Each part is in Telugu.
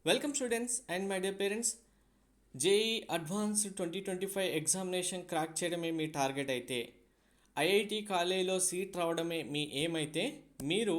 Welcome students and my dear parents. JEE advanced 2025 examination crack చేయడమే మీ టార్గెట్ అయితే, ఐఐటి కాలేజీలో సీట్ రావడమే మీ ఎయిమ్ అయితే, మీరు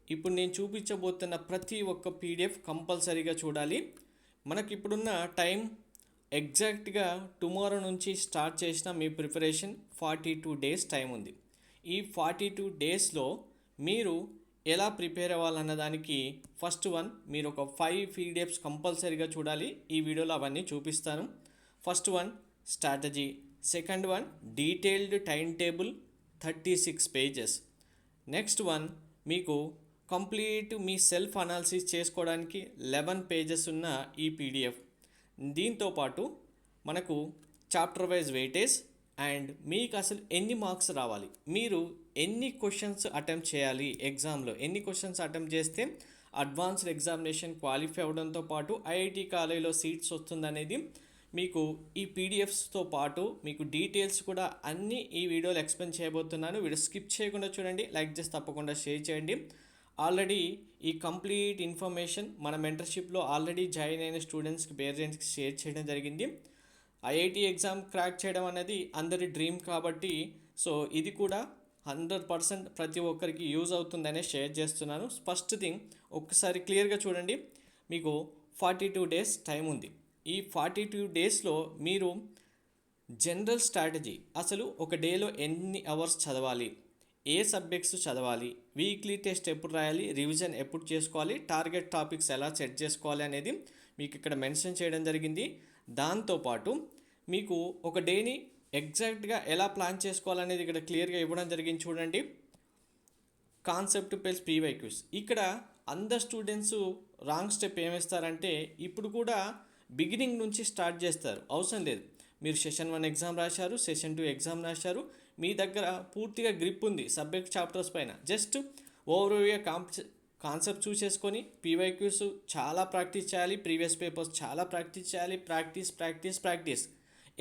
ఇప్పుడు నేను చూపించబోతున్న ప్రతి ఒక్క పీడిఎఫ్ కంపల్సరీగా చూడాలి. మనకి ఇప్పుడున్న టైం ఎగ్జాక్ట్గా టుమారో నుంచి స్టార్ట్ చేసిన మీ ప్రిపరేషన్ 42 డేస్ టైం ఉంది. ఈ 42 డేస్లో మీరు ఎలా ప్రిపేర్ అవ్వాలన్న దానికి ఫస్ట్ వన్ మీరు ఒక 5 పీడిఎఫ్స్ కంపల్సరీగా చూడాలి. ఈ వీడియోలో అవన్నీ చూపిస్తాను. First one strategy, second one detailed time table 36 pages, next one మీకు కంప్లీట్ మీ సెల్ఫ్ అనాలిసిస్ చేసుకోవడానికి 11 పేజెస్ ఉన్న ఈ పీడిఎఫ్. దీంతోపాటు మనకు చాప్టర్ వైజ్ వెయిటేజ్ అండ్ మీకు అసలు ఎన్ని మార్క్స్ రావాలి, మీరు ఎన్ని క్వశ్చన్స్ అటెంప్ట్ చేయాలి, ఎగ్జామ్లో ఎన్ని క్వశ్చన్స్ అటెంప్ట్ చేస్తే అడ్వాన్స్డ్ ఎగ్జామినేషన్ క్వాలిఫై అవ్వడంతో పాటు ఐఐటి కాలేజీలో సీట్స్ వస్తుందనేది మీకు ఈ పీడిఎఫ్స్తో పాటు మీకు డీటెయిల్స్ కూడా అన్నీ ఈ వీడియోలో ఎక్స్ప్లెయిన్ చేయబోతున్నాను. వీడియో స్కిప్ చేయకుండా చూడండి, లైక్ చేసి తప్పకుండా షేర్ చేయండి. ఆల్రెడీ ఈ కంప్లీట్ ఇన్ఫర్మేషన్ మన మెంటర్షిప్లో ఆల్రెడీ జాయిన్ అయిన స్టూడెంట్స్కి పేరెంట్స్కి షేర్ చేయడం జరిగింది. ఐఐటి ఎగ్జామ్ క్రాక్ చేయడం అనేది అందరి డ్రీమ్ కాబట్టి సో ఇది కూడా 100% ప్రతి ఒక్కరికి యూజ్ అవుతుందనే షేర్ చేస్తున్నాను. ఫస్ట్ థింగ్ ఒక్కసారి క్లియర్గా చూడండి, మీకు 42 డేస్ టైం ఉంది. ఈ 42 డేస్లో మీరు జనరల్ స్ట్రాటజీ, అసలు ఒక డేలో ఎన్ని అవర్స్ చదవాలి, ఏ సబ్జెక్ట్స్ చదవాలి, వీక్లీ టెస్ట్ ఎప్పుడు రాయాలి, రివిజన్ ఎప్పుడు చేసుకోవాలి, టార్గెట్ టాపిక్స్ ఎలా సెట్ చేసుకోవాలి అనేది మీకు ఇక్కడ మెన్షన్ చేయడం జరిగింది. దాంతోపాటు మీకు ఒక డేని ఎగ్జాక్ట్గా ఎలా ప్లాన్ చేసుకోవాలనేది ఇక్కడ క్లియర్గా ఇవ్వడం జరిగింది. చూడండి, కాన్సెప్ట్ ప్లస్ పీవైక్యూస్. ఇక్కడ అందరు స్టూడెంట్స్ రాంగ్ స్టెప్ ఏమేస్తారంటే ఇప్పుడు కూడా బిగినింగ్ నుంచి స్టార్ట్ చేస్తారు. అవసరం లేదు, మీరు సెషన్ 1 ఎగ్జామ్ రాశారు, సెషన్ 2 ఎగ్జామ్ రాశారు, మీ దగ్గర పూర్తిగా గ్రిప్ ఉంది సబ్జెక్ట్ చాప్టర్స్ పైన. జస్ట్ ఓవర్వ్యూగా కాన్సెప్ట్ చూసేసుకొని పీవైక్యూస్ చాలా ప్రాక్టీస్ చేయాలి, ప్రీవియస్ పేపర్స్ చాలా ప్రాక్టీస్ చేయాలి. ప్రాక్టీస్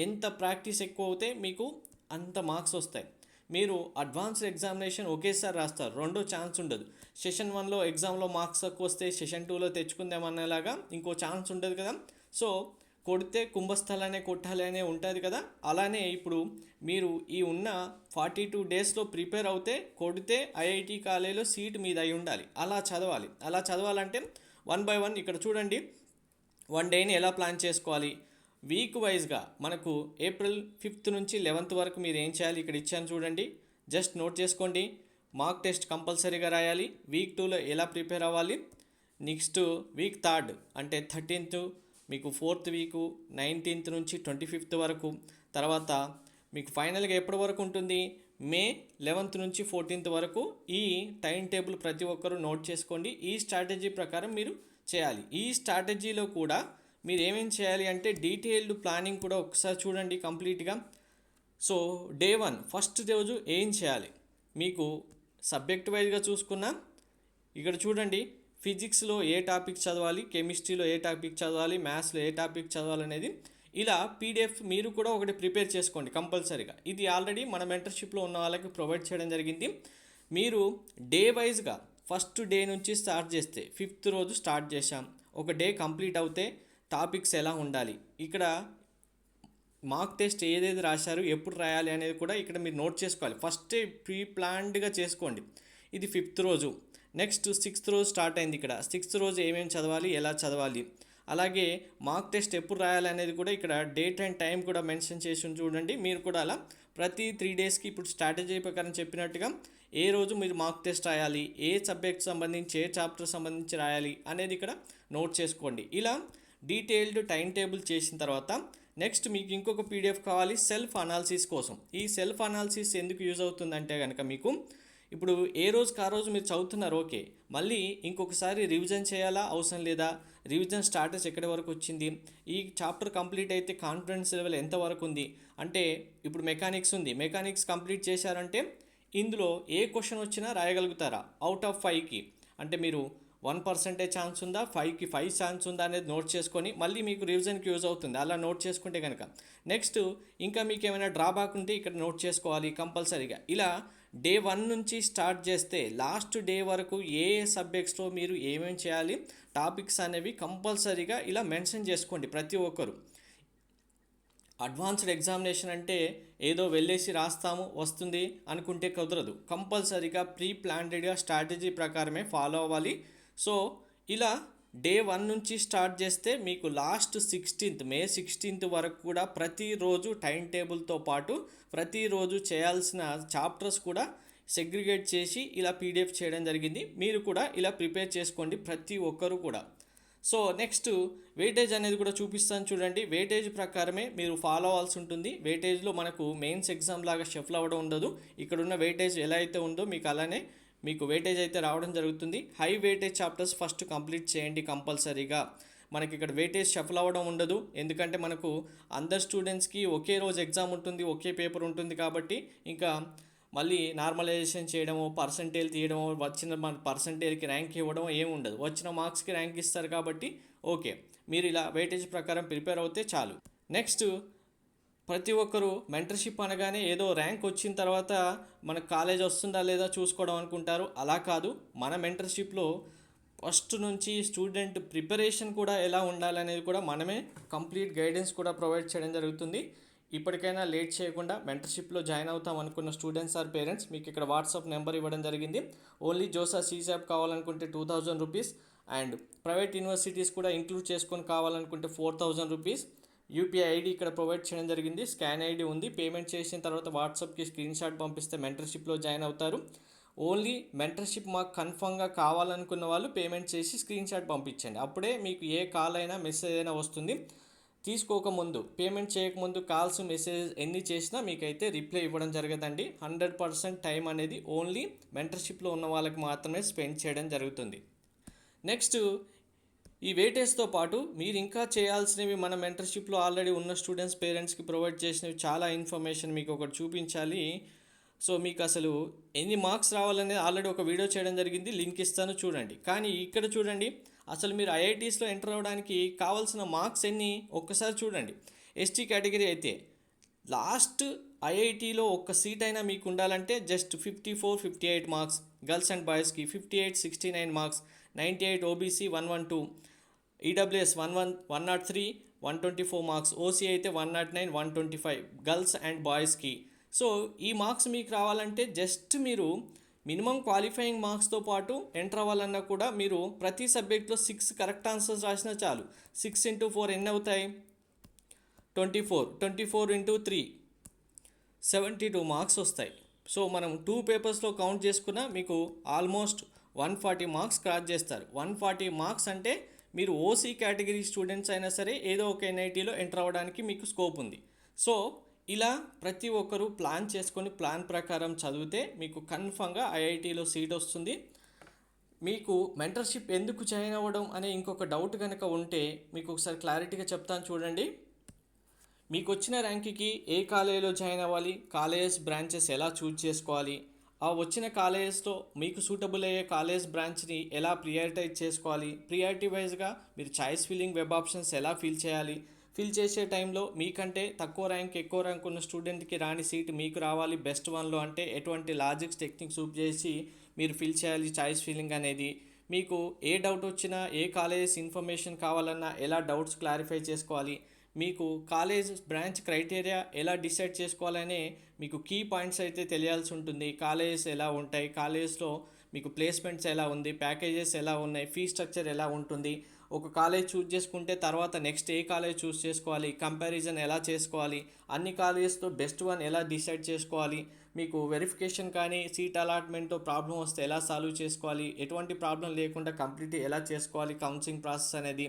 ఎంత ప్రాక్టీస్ ఎక్కువ అవుతే మీకు అంత మార్క్స్ వస్తాయి. మీరు అడ్వాన్స్డ్ ఎగ్జామినేషన్ ఒకేసారి రాస్తారు, రెండో ఛాన్స్ ఉండదు. సెషన్ 1లో ఎగ్జామ్లో మార్క్స్ తక్కువ వస్తే సెషన్ 2లో తెచ్చుకుందామనేలాగా ఇంకో ఛాన్స్ ఉండదు కదా. సో కొడితే కుంభస్థలానే కొట్టాలి అనే ఉంటుంది కదా. అలానే ఇప్పుడు మీరు ఈ ఉన్న 42 డేస్లో ప్రిపేర్ అవుతే కొడితే ఐఐటి కాలేజీలో సీట్ మీద అయి ఉండాలి. అలా చదవాలంటే 1 by 1 ఇక్కడ చూడండి, 1 డేని ఎలా ప్లాన్ చేసుకోవాలి. వీక్ వైజ్గా మనకు ఏప్రిల్ 5th నుంచి 11th వరకు మీరు ఏం చేయాలి ఇక్కడ ఇచ్చాను చూడండి, జస్ట్ నోట్ చేసుకోండి. మార్క్ టెస్ట్ కంపల్సరీగా రాయాలి. వీక్ 2లో ఎలా ప్రిపేర్ అవ్వాలి, నెక్స్ట్ వీక్ 3rd అంటే 13th, మీకు 4th వీకు 19th నుంచి 25th వరకు, తర్వాత మీకు ఫైనల్గా ఎప్పటి వరకు ఉంటుంది, మే 11th నుంచి 14th వరకు. ఈ టైం టేబుల్ ప్రతి ఒక్కరూ నోట్ చేసుకోండి. ఈ స్ట్రాటజీ ప్రకారం మీరు చేయాలి. ఈ స్ట్రాటజీలో కూడా మీరు ఏమేమి చేయాలి అంటే డీటెయిల్డ్ ప్లానింగ్ కూడా ఒకసారి చూడండి కంప్లీట్గా. సో డే 1 ఫస్ట్ రోజు ఏం చేయాలి, మీకు సబ్జెక్ట్ వైజ్గా చూసుకున్నా ఇక్కడ చూడండి, ఫిజిక్స్లో ఏ టాపిక్ చదవాలి, కెమిస్ట్రీలో ఏ టాపిక్ చదవాలి, మ్యాథ్స్లో ఏ టాపిక్ చదవాలి అనేది ఇలా పీడిఎఫ్ మీరు కూడా ఒకటి ప్రిపేర్ చేసుకోండి కంపల్సరీగా. ఇది ఆల్రెడీ మన మెంటర్షిప్లో ఉన్న వాళ్ళకి ప్రొవైడ్ చేయడం జరిగింది. మీరు డే వైజ్గా ఫస్ట్ డే నుంచి స్టార్ట్ చేస్తే 5th రోజు స్టార్ట్ చేశాం, ఒక డే కంప్లీట్ అవుతే టాపిక్స్ ఎలా ఉండాలి, ఇక్కడ మార్క్ టెస్ట్ ఏదేది రాశారు, ఎప్పుడు రాయాలి అనేది కూడా ఇక్కడ మీరు నోట్ చేసుకోవాలి. ఫస్ట్ ప్రీ ప్లాన్డ్గా చేసుకోండి. ఇది 5th రోజు. నెక్స్ట్ 6th రోజు స్టార్ట్ అయింది. ఇక్కడ 6th రోజు ఏమేమి చదవాలి, ఎలా చదవాలి, అలాగే మార్క్ టెస్ట్ ఎప్పుడు రాయాలి అనేది కూడా ఇక్కడ డేట్ అండ్ టైం కూడా మెన్షన్ చేసి చూడండి. మీరు కూడా అలా ప్రతి 3 డేస్కి ఇప్పుడు స్ట్రాటజీ ప్రకారం చెప్పినట్టుగా ఏ రోజు మీరు మార్క్ టెస్ట్ రాయాలి, ఏ సబ్జెక్ట్ సంబంధించి ఏ చాప్టర్ సంబంధించి రాయాలి అనేది ఇక్కడ నోట్ చేసుకోండి. ఇలా డీటెయిల్డ్ టైం టేబుల్ చేసిన తర్వాత నెక్స్ట్ మీకు ఇంకొక పీడిఎఫ్ కావాలి సెల్ఫ్ అనాలిసిస్ కోసం. ఈ సెల్ఫ్ అనాలిసిస్ ఎందుకు యూజ్ అవుతుందంటే కనుక మీకు ఇప్పుడు ఏ రోజుకి ఆ రోజు మీరు చదువుతున్నారు, ఓకే, మళ్ళీ ఇంకొకసారి రివిజన్ చేయాలా అవసరం లేదా, రివిజన్ స్టాటస్ ఎక్కడి వరకు వచ్చింది, ఈ చాప్టర్ కంప్లీట్ అయితే కాన్ఫిడెన్స్ లెవెల్ ఎంతవరకు ఉంది, అంటే ఇప్పుడు మెకానిక్స్ ఉంది, మెకానిక్స్ కంప్లీట్ చేశారంటే ఇందులో ఏ క్వశ్చన్ వచ్చినా రాయగలుగుతారా అవుట్ ఆఫ్ 5కి, అంటే మీరు 1% ఛాన్స్ ఉందా, 5కి 5 ఛాన్స్ ఉందా అనేది నోట్ చేసుకొని మళ్ళీ మీకు రివిజన్కి యూజ్ అవుతుంది. అలా నోట్ చేసుకుంటే కనుక నెక్స్ట్ ఇంకా మీకు ఏమైనా డ్రాబ్యాక్ ఉంటే ఇక్కడ నోట్ చేసుకోవాలి కంపల్సరీగా. ఇలా డే 1 నుంచి స్టార్ట్ చేస్తే లాస్ట్ డే వరకు ఏ ఏ సబ్జెక్ట్స్లో మీరు ఏమేమి చేయాలి టాపిక్స్ అనేవి కంపల్సరీగా ఇలా మెన్షన్ చేసుకోండి ప్రతి ఒక్కరు. అడ్వాన్స్డ్ ఎగ్జామినేషన్ అంటే ఏదో వెళ్ళేసి రాస్తాము వస్తుంది అనుకుంటే కుదరదు. కంపల్సరీగా ప్రీ ప్లాన్డ్గా స్ట్రాటజీ ప్రకారమే ఫాలో అవ్వాలి. సో ఇలా డే 1 నుంచి స్టార్ట్ చేస్తే మీకు లాస్ట్ మే 16th వరకు కూడా ప్రతిరోజు టైం టేబుల్తో పాటు ప్రతిరోజు చేయాల్సిన చాప్టర్స్ కూడా సెగ్రిగేట్ చేసి ఇలా పీడిఎఫ్ చేయడం జరిగింది. మీరు కూడా ఇలా ప్రిపేర్ చేసుకోండి ప్రతి ఒక్కరు కూడా. సో నెక్స్ట్ వెయిటేజ్ అనేది కూడా చూపిస్తాను చూడండి. వెయిటేజ్ ప్రకారమే మీరు ఫాలో అవ్వాల్సి ఉంటుంది. వెయిటేజ్లో మనకు మెయిన్స్ ఎగ్జామ్ లాగా షఫల్ అవ్వడం ఉండదు. ఇక్కడున్న వెయిటేజ్ ఎలా అయితే ఉందో మీకు అలానే మీకు వెయిటేజ్ అయితే రావడం జరుగుతుంది. High weightage chapters first complete చేయండి కంపల్సరీగా. మనకి ఇక్కడ వెయిటేజ్ షఫల్ అవ్వడం ఉండదు, ఎందుకంటే మనకు అందరు స్టూడెంట్స్కి ఒకే రోజు ఎగ్జామ్ ఉంటుంది, ఒకే పేపర్ ఉంటుంది కాబట్టి ఇంకా మళ్ళీ నార్మలైజేషన్ చేయడము, పర్సంటేజ్ తీయడము, వచ్చిన మన పర్సంటేజ్కి ర్యాంక్ ఇవ్వడం ఏమి ఉండదు. వచ్చిన మార్క్స్కి ర్యాంక్ ఇస్తారు కాబట్టి ఓకే, మీరు ఇలా వెయిటేజ్ ప్రకారం ప్రిపేర్ అవుతే చాలు. నెక్స్ట్, ప్రతి ఒక్కరు మెంటర్షిప్ అనగానే ఏదో ర్యాంక్ వచ్చిన తర్వాత మనకు కాలేజ్ వస్తుందా లేదా చూసుకోవడం అనుకుంటారు. అలా కాదు, మన మెంటర్షిప్లో ఫస్ట్ నుంచి స్టూడెంట్ ప్రిపరేషన్ కూడా ఎలా ఉండాలనేది కూడా మనమే కంప్లీట్ గైడెన్స్ కూడా ప్రొవైడ్ చేయడం జరుగుతుంది. ఇప్పటికైనా లేట్ చేయకుండా మెంటర్షిప్లో జాయిన్ అవుతాం అనుకున్న స్టూడెంట్స్ ఆర్ పేరెంట్స్ మీకు ఇక్కడ వాట్సాప్ నెంబర్ ఇవ్వడం జరిగింది. ఓన్లీ జోసా సీసాప్ కావాలనుకుంటే 2000 రూపీస్ అండ్ ప్రైవేట్ యూనివర్సిటీస్ కూడా ఇంక్లూడ్ చేసుకొని కావాలనుకుంటే 4000 రూపీస్. యూపీఐ ఐడి ఇక్కడ ప్రొవైడ్ చేయడం జరిగింది, స్కాన్ ఐడి ఉంది. పేమెంట్ చేసిన తర్వాత వాట్సాప్కి స్క్రీన్ షాట్ పంపిస్తే మెంటర్షిప్లో జాయిన్ అవుతారు. ఓన్లీ మెంటర్షిప్ మాకు కన్ఫర్మ్గా కావాలనుకున్న వాళ్ళు పేమెంట్ చేసి స్క్రీన్ షాట్ పంపించండి, అప్పుడే మీకు ఏ కాల్ అయినా మెసేజ్ అయినా వస్తుంది. తీసుకోకముందు, పేమెంట్ చేయకముందు కాల్స్ మెసేజ్ ఎన్ని చేసినా మీకైతే రిప్లై ఇవ్వడం జరగదండి. 100% టైం అనేది ఓన్లీ మెంటర్షిప్లో ఉన్న వాళ్ళకి మాత్రమే స్పెండ్ చేయడం జరుగుతుంది. నెక్స్ట్, ఈ వెయిటేజ్తో పాటు మీరు ఇంకా చేయాల్సినవి మన మెంటర్షిప్లో ఆల్రెడీ ఉన్న స్టూడెంట్స్ పేరెంట్స్కి ప్రొవైడ్ చేసినవి చాలా ఇన్ఫర్మేషన్ మీకు ఒకటి చూపించాలి. సో మీకు అసలు ఎన్ని మార్క్స్ రావాలనేది ఆల్రెడీ ఒక వీడియో చేయడం జరిగింది, లింక్ ఇస్తాను చూడండి. కానీ ఇక్కడ చూడండి, అసలు మీరు ఐఐటీస్లో ఎంటర్ అవ్వడానికి కావాల్సిన మార్క్స్ ఎన్ని ఒక్కసారి చూడండి. ఎస్టీ కేటగిరీ అయితే లాస్ట్ ఐఐటీలో ఒక్క సీట్ అయినా మీకు ఉండాలంటే జస్ట్ 54-58 మార్క్స్, గర్ల్స్ అండ్ బాయ్స్కి 58-69 marks, 98 OBC 112, EWS 103 124 marks, OC అయితే 109 125 గర్ల్స్ అండ్ బాయ్స్కి. సో ఈ మార్క్స్ మీకు రావాలంటే జస్ట్ మీరు మినిమం క్వాలిఫైయింగ్ మార్క్స్తో పాటు ఎంటర్ అవ్వాలన్నా కూడా మీరు ప్రతి సబ్జెక్ట్లో 6 కరెక్ట్ ఆన్సర్స్ రాసినా చాలు. 6 × 4 ఎన్ని అవుతాయి? 24. 24 × 3 72 మార్క్స్ వస్తాయి. సో మనం 2 పేపర్స్లో కౌంట్ చేసుకున్నా మీకు ఆల్మోస్ట్ 140 మార్క్స్ క్రాస్ చేస్తారు. 140 మార్క్స్ అంటే మీరు ఓసీ కేటగిరీ స్టూడెంట్స్ అయినా సరే ఏదో ఒక ఎన్ఐటీలో ఎంటర్ అవ్వడానికి మీకు స్కోప్ ఉంది. సో ఇలా ప్రతి ఒక్కరూ ప్లాన్ చేసుకొని ప్లాన్ ప్రకారం చదివితే మీకు కన్ఫర్మ్గా ఐఐటీలో సీట్ వస్తుంది. మీకు మెంటర్షిప్ ఎందుకు జాయిన్ అవ్వడం అనే ఇంకొక డౌట్ కనుక ఉంటే మీకు ఒకసారి క్లారిటీగా చెప్తాను చూడండి. మీకు వచ్చిన ర్యాంక్కి ఏ కాలేజీలో జాయిన్ అవ్వాలి, కాలేజెస్ బ్రాంచెస్ ఎలా చూజ్ చేసుకోవాలి, ఆ వచ్చిన కాలేజెస్లో మీకు సూటబుల్ అయ్యే కాలేజ్ బ్రాంచ్ని ఎలా ప్రియారిటైజ్ చేసుకోవాలి, ప్రియారిటీ వైజ్గా మీరు చాయిస్ ఫిల్లింగ్ వెబ్ ఆప్షన్స్ ఎలా ఫిల్ చేయాలి, ఫిల్ చేసే టైంలో మీకంటే తక్కువ ర్యాంక్ ఎక్కువ ర్యాంక్ ఉన్న స్టూడెంట్కి రాని సీట్ మీకు రావాలి బెస్ట్ వన్లో అంటే ఎటువంటి లాజిక్స్ టెక్నిక్స్ యూజ్ చేసి మీరు ఫిల్ చేయాలి చాయిస్ ఫిల్లింగ్ అనేది. మీకు ఏ డౌట్ వచ్చినా, ఏ కాలేజెస్ ఇన్ఫర్మేషన్ కావాలన్నా ఎలా డౌట్స్ క్లారిఫై చేసుకోవాలి, మీకు కాలేజ్ బ్రాంచ్ క్రైటీరియా ఎలా డిసైడ్ చేసుకోవాలనే మీకు కీ పాయింట్స్ అయితే తెలియాల్సి ఉంటుంది. కాలేజెస్ ఎలా ఉంటాయి, కాలేజెస్లో మీకు ప్లేస్మెంట్స్ ఎలా ఉంది, ప్యాకేజెస్ ఎలా ఉన్నాయి, ఫీ స్ట్రక్చర్ ఎలా ఉంటుంది, ఒక కాలేజ్ చూస్ చేసుకుంటే తర్వాత నెక్స్ట్ ఏ కాలేజ్ చూస్ చేసుకోవాలి, కంపారిజన్ ఎలా చేసుకోవాలి, అన్ని కాలేజెస్తో బెస్ట్ వన్ ఎలా డిసైడ్ చేసుకోవాలి, మీకు వెరిఫికేషన్ కానీ సీట్ అలాట్మెంట్తో ప్రాబ్లం వస్తే ఎలా సాల్వ్ చేసుకోవాలి, ఎటువంటి ప్రాబ్లం లేకుండా కంప్లీట్ ఎలా చేసుకోవాలి కౌన్సిలింగ్ ప్రాసెస్ అనేది,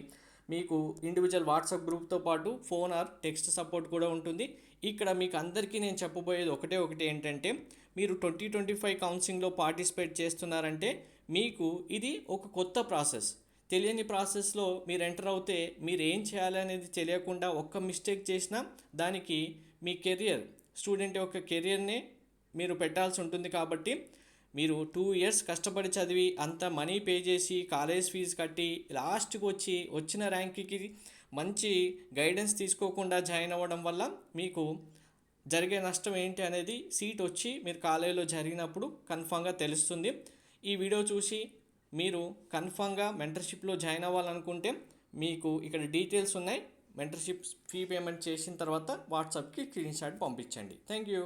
మీకు ఇండివిజువల్ వాట్సాప్ గ్రూప్తో పాటు ఫోన్ ఆర్ టెక్స్ట్ సపోర్ట్ కూడా ఉంటుంది. ఇక్కడ మీకు అందరికీ నేను చెప్పబోయేది ఒకటి ఏంటంటే, మీరు 2025 కౌన్సిలింగ్లో పార్టిసిపేట్ చేస్తున్నారంటే మీకు ఇది ఒక కొత్త ప్రాసెస్. తెలియని ప్రాసెస్లో మీరు ఎంటర్ అవుతే మీరు ఏం చేయాలనేది తెలియకుండా ఒక్క మిస్టేక్ చేసినా దానికి మీ కెరియర్, స్టూడెంట్ యొక్క కెరియర్నే మీరు పెట్టాల్సి ఉంటుంది. కాబట్టి మీరు 2 ఇయర్స్ కష్టపడి చదివి అంత మనీ పే చేసి కాలేజ్ ఫీజు కట్టి లాస్ట్కి వచ్చిన ర్యాంక్కి మంచి గైడెన్స్ తీసుకోకుండా జాయిన్ అవ్వడం వల్ల మీకు జరిగే నష్టం ఏంటి అనేది సీట్ వచ్చి మీరు కాలేజీలో జరిగినప్పుడు కన్ఫామ్గా తెలుస్తుంది. ఈ వీడియో చూసి మీరు కన్ఫామ్గా మెంటర్షిప్లో జాయిన్ అవ్వాలనుకుంటే మీకు ఇక్కడ డీటెయిల్స్ ఉన్నాయి. మెంటర్షిప్ ఫీ పేమెంట్ చేసిన తర్వాత వాట్సాప్కి స్క్రీన్ షాట్ పంపించండి. Thank you.